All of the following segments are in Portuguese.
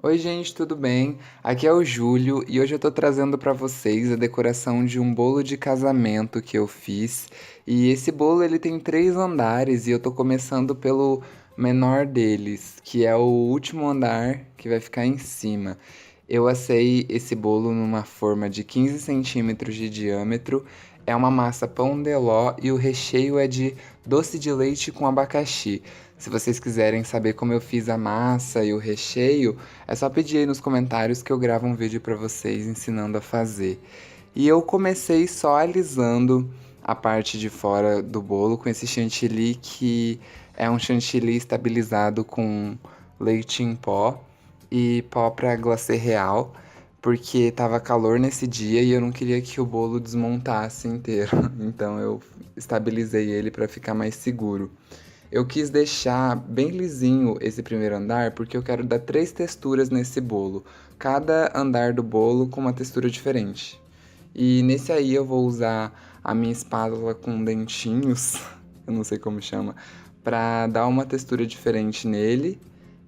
Oi, gente, tudo bem? Aqui é o Júlio e hoje eu tô trazendo pra vocês a decoração de um bolo de casamento que eu fiz. E esse bolo ele tem 3 andares e eu tô começando pelo menor deles, que é o último andar que vai ficar em cima. Eu assei esse bolo numa forma de 15 centímetros de diâmetro. É uma massa pão de ló e o recheio é de doce de leite com abacaxi. Se vocês quiserem saber como eu fiz a massa e o recheio, é só pedir aí nos comentários que eu gravo um vídeo pra vocês ensinando a fazer. E eu comecei só alisando a parte de fora do bolo com esse chantilly que é um chantilly estabilizado com leite em pó e pó para glacê real, porque tava calor nesse dia e eu não queria que o bolo desmontasse inteiro. Então eu estabilizei ele para ficar mais seguro. Eu quis deixar bem lisinho esse primeiro andar porque eu quero dar 3 texturas nesse bolo, cada andar do bolo com uma textura diferente. E nesse aí eu vou usar a minha espátula com dentinhos, eu não sei como chama, pra dar uma textura diferente nele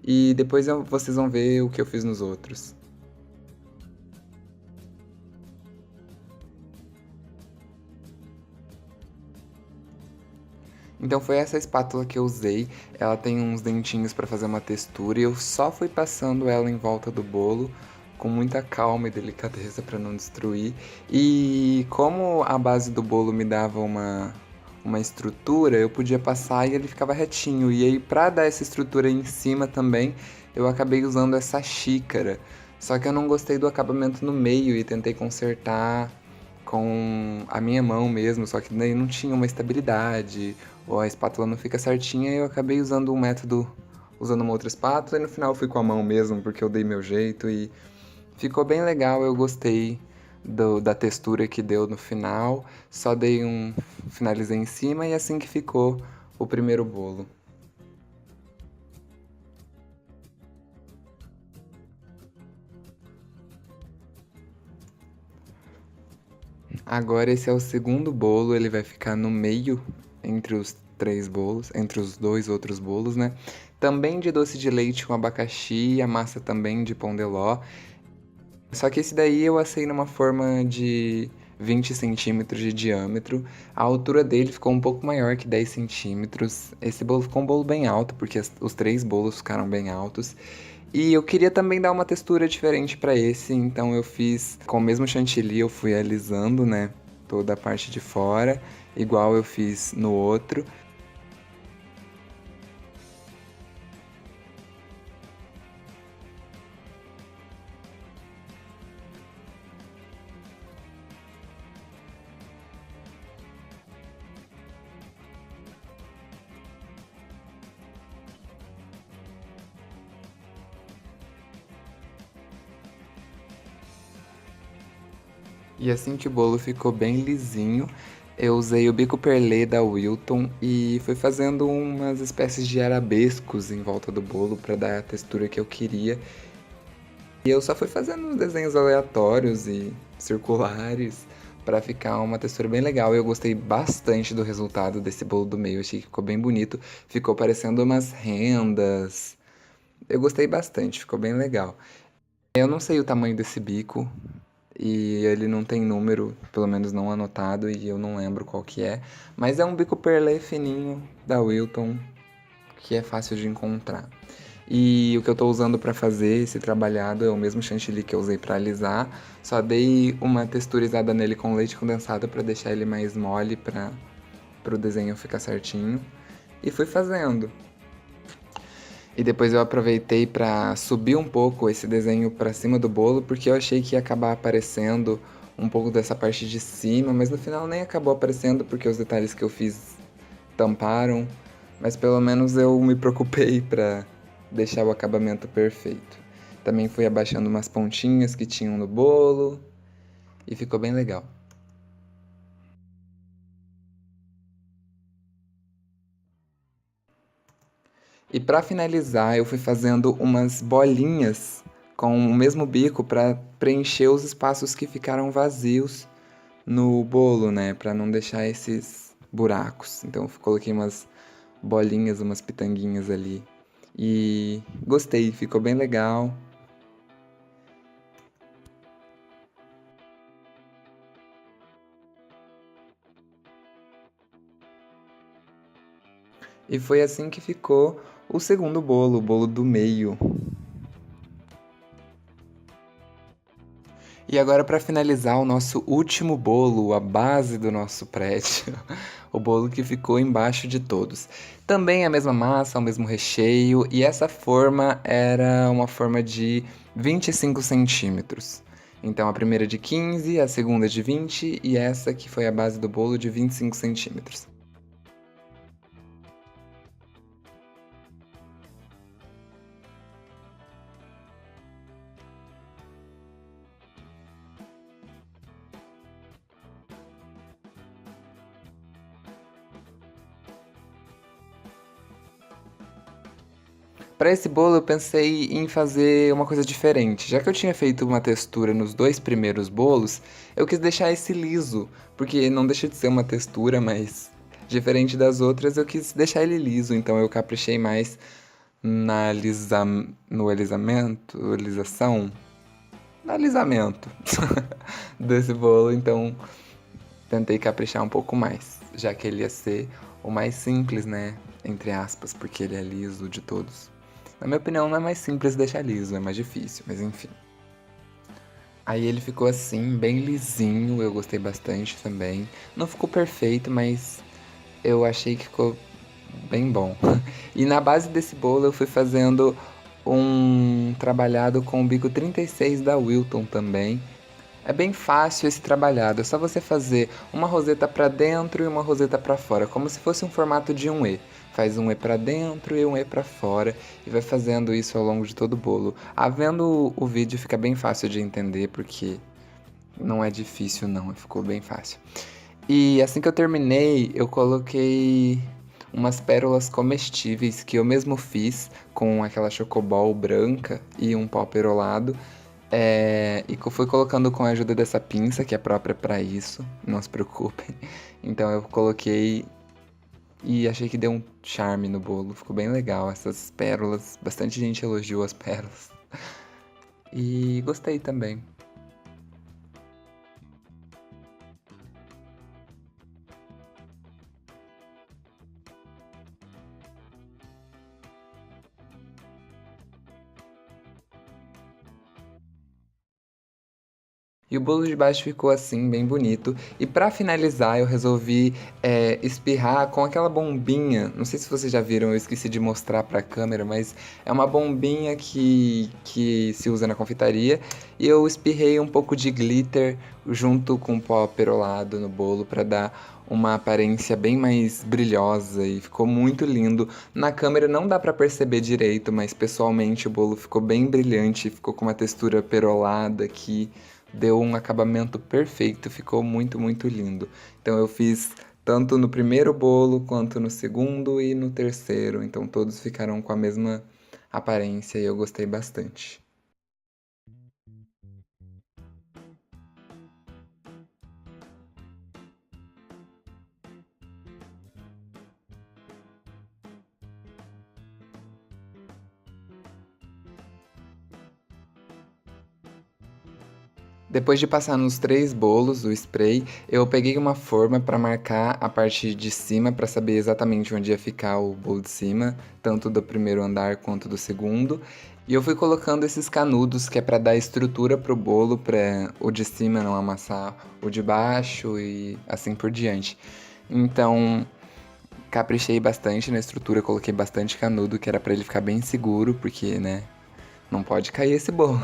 e depois vocês vão ver o que eu fiz nos outros. Então foi essa espátula que eu usei. Ela tem uns dentinhos para fazer uma textura e eu só fui passando ela em volta do bolo com muita calma e delicadeza para não destruir. E como a base do bolo me dava uma estrutura, eu podia passar e ele ficava retinho. E aí para dar essa estrutura em cima também, eu acabei usando essa xícara. Só que eu não gostei do acabamento no meio e tentei consertar com a minha mão mesmo, só que daí não tinha uma estabilidade, ou a espátula não fica certinha, e eu acabei usando um método, usando uma outra espátula, e no final eu fui com a mão mesmo, porque eu dei meu jeito, e ficou bem legal, eu gostei da textura que deu no final, só dei finalizei em cima, e assim que ficou o primeiro bolo. Agora esse é o segundo bolo, ele vai ficar no meio entre os 3 bolos, entre os 2 outros bolos, né? Também de doce de leite com abacaxi, a massa também de pão de ló. Só que esse daí eu assei numa forma de 20 centímetros de diâmetro. A altura dele ficou um pouco maior que 10 centímetros. Esse bolo ficou um bolo bem alto, porque os 3 bolos ficaram bem altos. E eu queria também dar uma textura diferente para esse, então eu fiz com o mesmo chantilly, eu fui alisando, né, toda a parte de fora, igual eu fiz no outro. E assim que o bolo ficou bem lisinho, eu usei o bico perlé da Wilton e fui fazendo umas espécies de arabescos em volta do bolo para dar a textura que eu queria. E eu só fui fazendo uns desenhos aleatórios e circulares para ficar uma textura bem legal. Eu gostei bastante do resultado desse bolo do meio, achei que ficou bem bonito, ficou parecendo umas rendas. Eu gostei bastante, ficou bem legal. Eu não sei o tamanho desse bico e ele não tem número, pelo menos não anotado, e eu não lembro qual que é, mas é um bico perlé fininho da Wilton que é fácil de encontrar. E o que eu tô usando para fazer esse trabalhado é o mesmo chantilly que eu usei para alisar, só dei uma texturizada nele com leite condensado para deixar ele mais mole para o desenho ficar certinho. E fui fazendo. E depois eu aproveitei para subir um pouco esse desenho para cima do bolo, porque eu achei que ia acabar aparecendo um pouco dessa parte de cima, mas no final nem acabou aparecendo porque os detalhes que eu fiz tamparam, mas pelo menos eu me preocupei para deixar o acabamento perfeito. Também fui abaixando umas pontinhas que tinham no bolo e ficou bem legal. E para finalizar, eu fui fazendo umas bolinhas com o mesmo bico para preencher os espaços que ficaram vazios no bolo, né, para não deixar esses buracos. Então eu coloquei umas bolinhas, umas pitanguinhas ali. E gostei, ficou bem legal. E foi assim que ficou o segundo bolo, o bolo do meio. E agora, para finalizar, o nosso último bolo, a base do nosso prédio, o bolo que ficou embaixo de todos. Também a mesma massa, o mesmo recheio, e essa forma era uma forma de 25 centímetros. Então, a primeira de 15, a segunda de 20 e essa que foi a base do bolo de 25 centímetros. Para esse bolo eu pensei em fazer uma coisa diferente. Já que eu tinha feito uma textura nos dois primeiros bolos, eu quis deixar esse liso, porque não deixa de ser uma textura, mas diferente das outras, eu quis deixar ele liso, então eu caprichei mais no alisação, no alisamento desse bolo, então tentei caprichar um pouco mais, já que ele ia ser o mais simples, né? Entre aspas, porque ele é liso de todos. Na minha opinião, não é mais simples deixar liso, é mais difícil, mas enfim. Aí ele ficou assim, bem lisinho, eu gostei bastante também. Não ficou perfeito, mas eu achei que ficou bem bom. E na base desse bolo eu fui fazendo um trabalhado com o bico 36 da Wilton também. É bem fácil esse trabalhado, é só você fazer uma roseta para dentro e uma roseta para fora, como se fosse um formato de um E. Faz um E para dentro e um E para fora e vai fazendo isso ao longo de todo o bolo. Vendo o vídeo fica bem fácil de entender porque não é difícil não, ficou bem fácil. E assim que eu terminei, eu coloquei umas pérolas comestíveis que eu mesmo fiz com aquela chocobol branca e um pó perolado. E que eu fui colocando com a ajuda dessa pinça, que é própria para isso, não se preocupem. Então eu coloquei e achei que deu um charme no bolo, ficou bem legal essas pérolas. Bastante gente elogiou as pérolas. E gostei também. E o bolo de baixo ficou assim, bem bonito. E pra finalizar, eu resolvi espirrar com aquela bombinha. Não sei se vocês já viram, eu esqueci de mostrar pra câmera, mas é uma bombinha que se usa na confeitaria. E eu espirrei um pouco de glitter junto com pó perolado no bolo pra dar uma aparência bem mais brilhosa e ficou muito lindo. Na câmera não dá pra perceber direito, mas pessoalmente o bolo ficou bem brilhante, ficou com uma textura perolada aqui, deu um acabamento perfeito, ficou muito, muito lindo. Então eu fiz tanto no primeiro bolo quanto no segundo e no terceiro, então todos ficaram com a mesma aparência e eu gostei bastante. Depois de passar nos três bolos o spray, eu peguei uma forma para marcar a parte de cima para saber exatamente onde ia ficar o bolo de cima, tanto do primeiro andar quanto do segundo. E eu fui colocando esses canudos que é para dar estrutura pro bolo, para o de cima não amassar o de baixo e assim por diante. Então, caprichei bastante na estrutura, coloquei bastante canudo, que era para ele ficar bem seguro, porque, né, não pode cair esse bolo.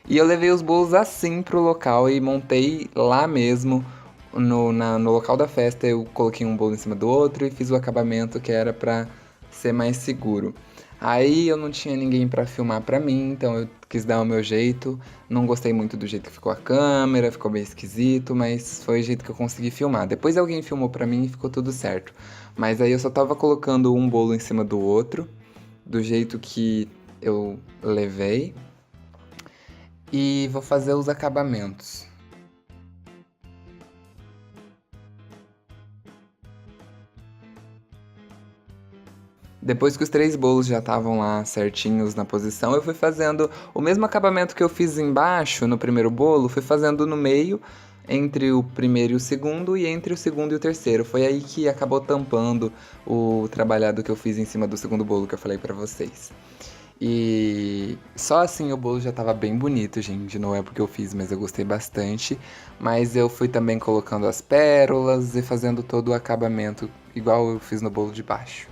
E eu levei os bolos assim pro local e montei lá mesmo, no local da festa. Eu coloquei um bolo em cima do outro e fiz o acabamento que era pra ser mais seguro. Aí eu não tinha ninguém pra filmar pra mim, então eu quis dar o meu jeito. Não gostei muito do jeito que ficou a câmera, ficou bem esquisito, mas foi o jeito que eu consegui filmar. Depois alguém filmou pra mim e ficou tudo certo. Mas aí eu só tava colocando um bolo em cima do outro, do jeito que eu levei. E vou fazer os acabamentos. Depois que os três bolos já estavam lá certinhos na posição, eu fui fazendo o mesmo acabamento que eu fiz embaixo no primeiro bolo, fui fazendo no meio, entre o primeiro e o segundo e entre o segundo e o terceiro. Foi aí que acabou tampando o trabalhado que eu fiz em cima do segundo bolo que eu falei pra vocês. E só assim o bolo já tava bem bonito, gente. Não é porque eu fiz, mas eu gostei bastante. Mas eu fui também colocando as pérolas e fazendo todo o acabamento, igual eu fiz no bolo de baixo.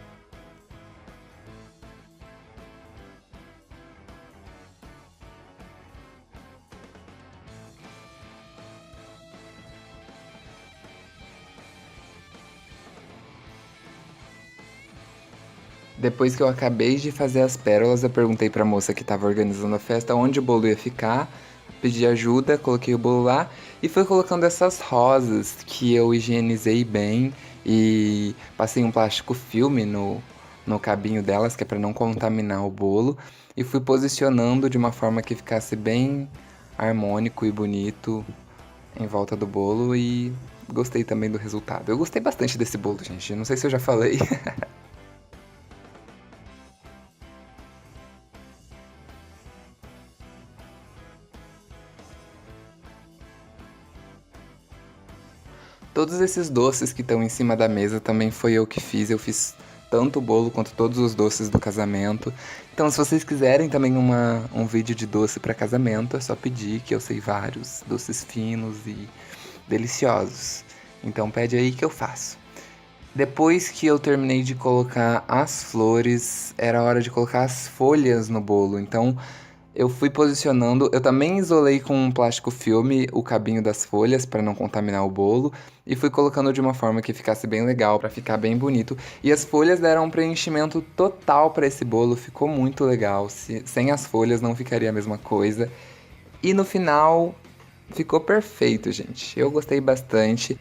Depois que eu acabei de fazer as pérolas, eu perguntei pra moça que tava organizando a festa onde o bolo ia ficar, pedi ajuda, coloquei o bolo lá e fui colocando essas rosas que eu higienizei bem e passei um plástico filme no cabinho delas, que é pra não contaminar o bolo, e fui posicionando de uma forma que ficasse bem harmônico e bonito em volta do bolo e gostei também do resultado. Eu gostei bastante desse bolo, gente. Não sei se eu já falei. Todos esses doces que estão em cima da mesa também foi eu que fiz. Eu fiz tanto o bolo quanto todos os doces do casamento. Então, se vocês quiserem também um vídeo de doce para casamento, é só pedir que eu sei vários doces finos e deliciosos. Então, pede aí que eu faço. Depois que eu terminei de colocar as flores, era hora de colocar as folhas no bolo. Então, eu fui posicionando, eu também isolei com um plástico filme o cabinho das folhas para não contaminar o bolo e fui colocando de uma forma que ficasse bem legal, para ficar bem bonito. E as folhas deram um preenchimento total para esse bolo, ficou muito legal. Sem as folhas não ficaria a mesma coisa. E no final ficou perfeito, gente. Eu gostei bastante.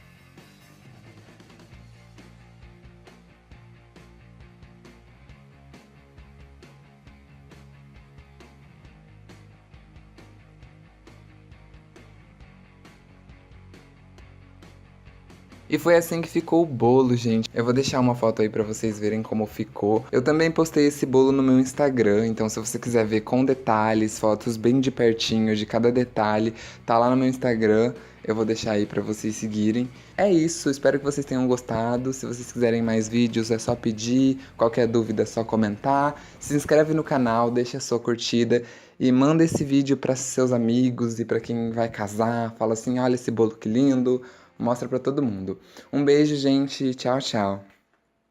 E foi assim que ficou o bolo, gente. Eu vou deixar uma foto aí pra vocês verem como ficou. Eu também postei esse bolo no meu Instagram, então se você quiser ver com detalhes, fotos bem de pertinho de cada detalhe, tá lá no meu Instagram. Eu vou deixar aí pra vocês seguirem. É isso, espero que vocês tenham gostado. Se vocês quiserem mais vídeos, é só pedir. Qualquer dúvida é só comentar. Se inscreve no canal, deixa a sua curtida e manda esse vídeo para seus amigos e para quem vai casar. Fala assim: olha esse bolo que lindo. Mostra pra todo mundo. Um beijo, gente. Tchau, tchau.